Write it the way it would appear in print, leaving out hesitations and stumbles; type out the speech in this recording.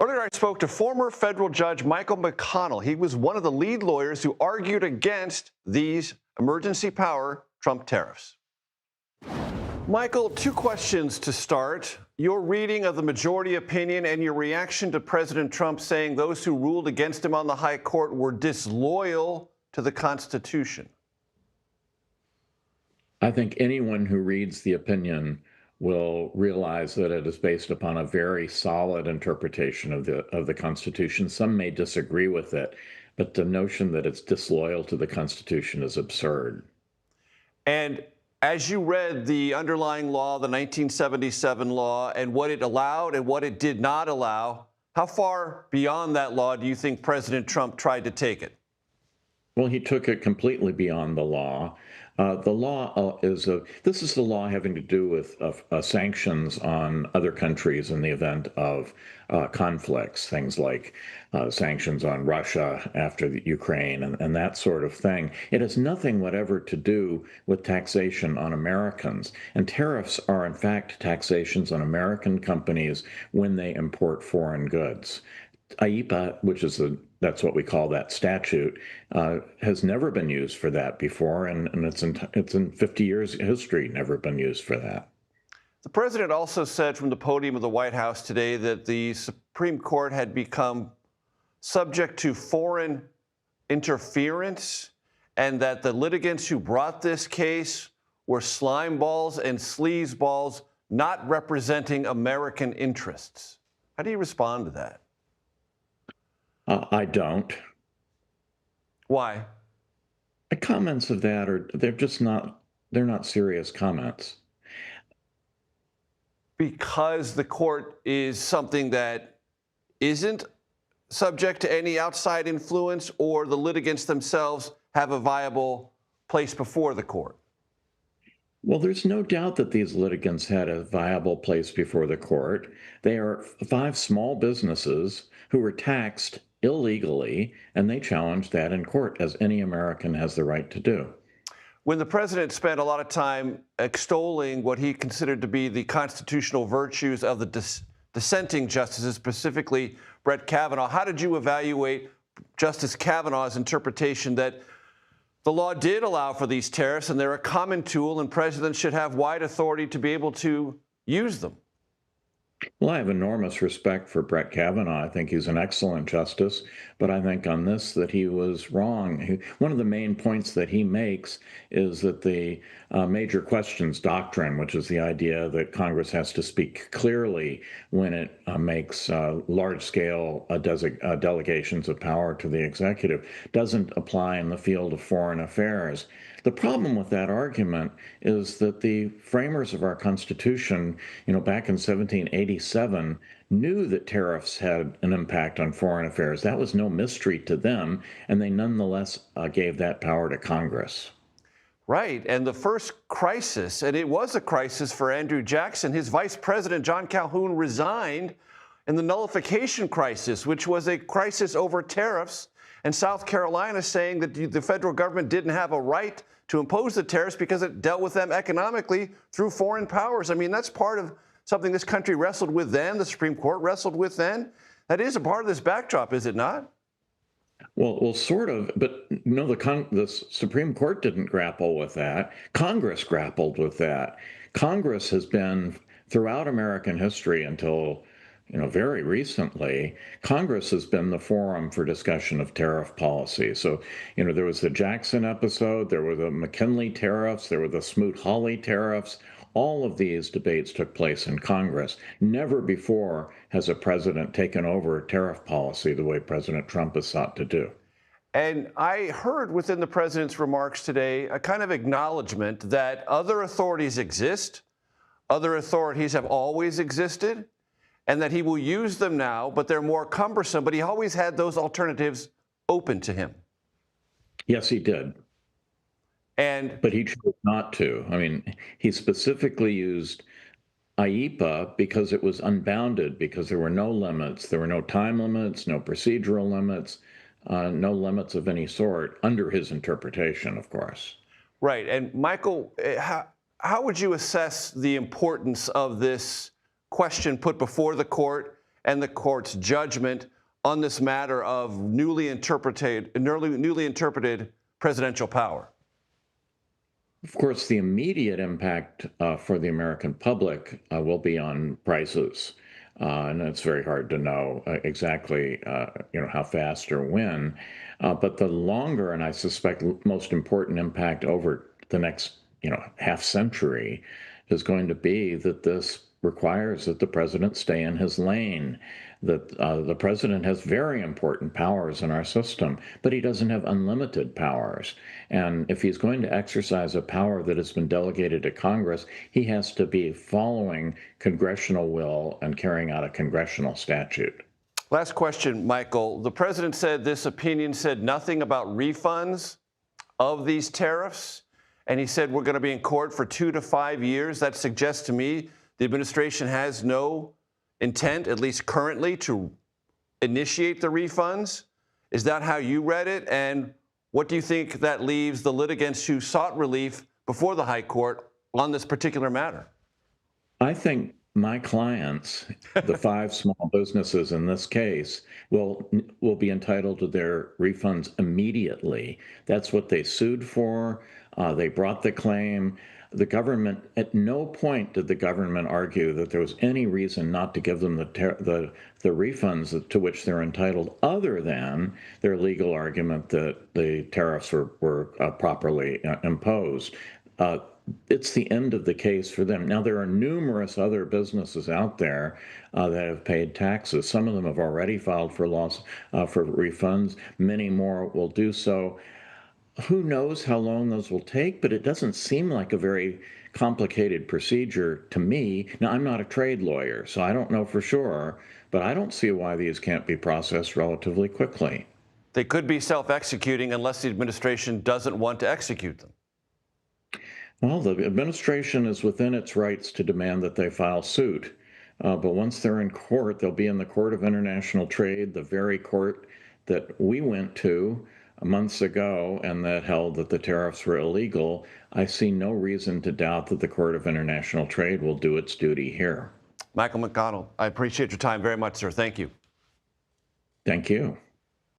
Earlier, I spoke to former federal judge Michael McConnell. He was one of the lead lawyers who argued against these emergency power Trump tariffs. Michael, two questions to start. Your reading of the majority opinion and your reaction to President Trump saying those who ruled against him on the high court were disloyal to the Constitution. I think anyone who reads the opinion will realize that it is based upon a very solid interpretation of the Constitution. Some may disagree with it, but the notion that it's disloyal to the Constitution is absurd. And as you read the underlying law, the 1977 law, and what it allowed and what it did not allow, how far beyond that law do you think President Trump tried to take it? Well, he took it completely beyond the law. This is the law having to do with sanctions on other countries in the event of conflicts, things like sanctions on Russia after the Ukraine and that sort of thing. It has nothing whatever to do with taxation on Americans. And tariffs are, in fact, taxations on American companies when they import foreign goods. IEEPA, that's what we call that statute, has never been used for that before, and it's in 50 years history never been used for that. The president also said from the podium of the White House today that the Supreme Court had become subject to foreign interference and that the litigants who brought this case were slime balls and sleaze balls not representing American interests. How do you respond to that? I don't. Why? The comments of that they're not serious comments. Because the court is something that isn't subject to any outside influence, or the litigants themselves have a viable place before the court? Well, there's no doubt that these litigants had a viable place before the court. They are 5 small businesses who were taxed illegally, and they challenged that in court, as any American has the right to do. When the president spent a lot of time extolling what he considered to be the constitutional virtues of the dissenting justices, specifically Brett Kavanaugh, how did you evaluate Justice Kavanaugh's interpretation that the law did allow for these tariffs and they're a common tool and presidents should have wide authority to be able to use them? Well, I have enormous respect for Brett Kavanaugh. I think he's an excellent justice, but I think on this that he was wrong. One of the main points that he makes is that the major questions doctrine, which is the idea that Congress has to speak clearly when it makes large-scale delegations of power to the executive, doesn't apply in the field of foreign affairs. The problem with that argument is that the framers of our Constitution, back in 1787, knew that tariffs had an impact on foreign affairs. That was no mystery to them, and they nonetheless gave that power to Congress. Right, and the first crisis, and it was a crisis for Andrew Jackson, his vice president, John Calhoun, resigned in the nullification crisis, which was a crisis over tariffs, and South Carolina saying that the federal government didn't have a right to impose the tariffs because it dealt with them economically through foreign powers. I mean, that's part of something this country wrestled with then, the Supreme Court wrestled with then. That is a part of this backdrop, is it not? Well, sort of, but no, the Supreme Court didn't grapple with that. Congress grappled with that. Congress has been, throughout American history until very recently, Congress has been the forum for discussion of tariff policy. So, there was the Jackson episode, there were the McKinley tariffs, there were the Smoot-Hawley tariffs. All of these debates took place in Congress. Never before has a president taken over tariff policy the way President Trump has sought to do. And I heard within the president's remarks today a kind of acknowledgement that other authorities exist, other authorities have always existed, and that he will use them now, but they're more cumbersome. But he always had those alternatives open to him. Yes, he did. But he chose not to. I mean, he specifically used IEEPA because it was unbounded, because there were no limits. There were no time limits, no procedural limits, no limits of any sort under his interpretation, of course. Right. And Michael, how would you assess the importance of this question put before the court and the court's judgment on this matter of newly interpreted presidential power? Of course, the immediate impact for the American public will be on prices. And it's very hard to know exactly, how fast or when. But the longer, and I suspect most important impact over the next, half century is going to be that this requires that the president stay in his lane, that the president has very important powers in our system, but he doesn't have unlimited powers. And if he's going to exercise a power that has been delegated to Congress, he has to be following congressional will and carrying out a congressional statute. Last question, Michael. The president said this opinion said nothing about refunds of these tariffs, and he said we're going to be in court for 2 to 5 years. That suggests to me the administration has no intent, at least currently, to initiate the refunds. Is that how you read it? And what do you think that leaves the litigants who sought relief before the High Court on this particular matter? I think my clients, the 5 small businesses in this case, will be entitled to their refunds immediately. That's what they sued for. They brought the claim. The government, at no point did the government argue that there was any reason not to give them the refunds to which they're entitled, other than their legal argument that the tariffs were properly imposed. It's the end of the case for them. Now, there are numerous other businesses out there that have paid taxes. Some of them have already filed for refunds. Many more will do so. Who knows how long those will take, but it doesn't seem like a very complicated procedure to me. Now, I'm not a trade lawyer, so I don't know for sure, but I don't see why these can't be processed relatively quickly. They could be self-executing unless the administration doesn't want to execute them. Well, the administration is within its rights to demand that they file suit. But once they're in court, they'll be in the Court of International Trade, the very court that we went to months ago and that held that the tariffs were illegal. I see no reason to doubt that the Court of International Trade will do its duty here. Michael McConnell, I appreciate your time very much, sir. Thank you. Thank you.